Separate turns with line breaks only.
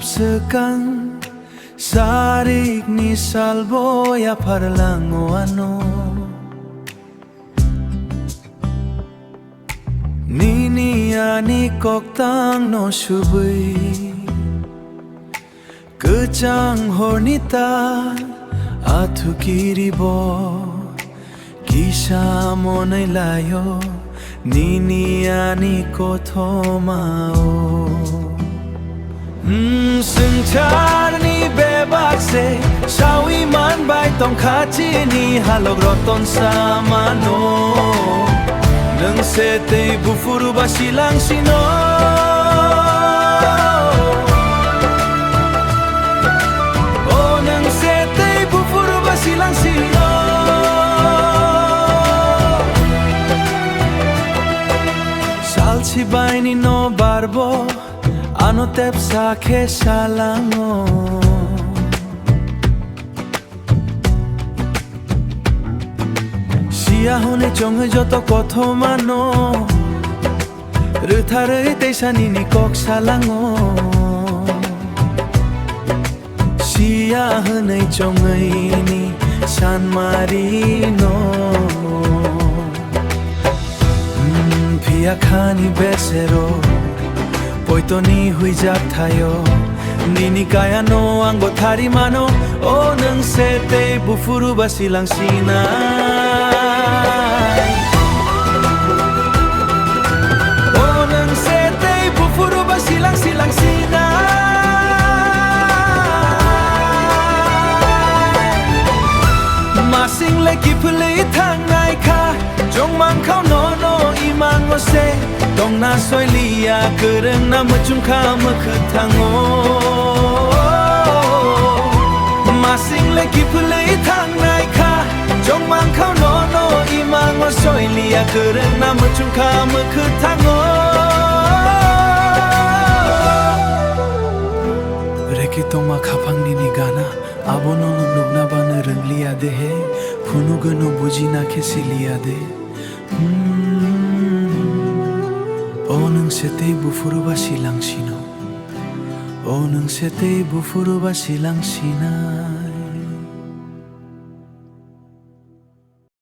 sekang sarik ni salbo ya parlango ano Nini ani koktang no shubui Kecang hornita atu kiribo Kisha monai layo Nini ani koto mao Sengchar ni bebak se Shawi man bai tong kachi ni halog roton samano Nang sete bufuru basilang sino Oh nang sete bufuru basilang sino Salsi bai ni no barbo Ano tepsa ke salango Siya hone chong joto kotho mano Ruthare teisani ni kok salango Siya hone chong ni San Marino Pia khani besero Poito ni huijak tayo Nini kaya no anggo thari mano O nang sete bufuru basilang sinay O nang sete bufuru basilang silang sinay Masing leki pulay tangay ka Jong mang kau no iman mo se Dong na soy liya kereng na mecung ka mekethango Masing leki pulay thangnai ka Jong mang kau no iman mo soy liya kereng na mecung ka mekethango Reki tong ma khapang nini gana Abo no nubna bana reng liya de he Phunu gano buji na khesi liya de O nang sete bufuru basilang sino O nang sete bufuru basilang sina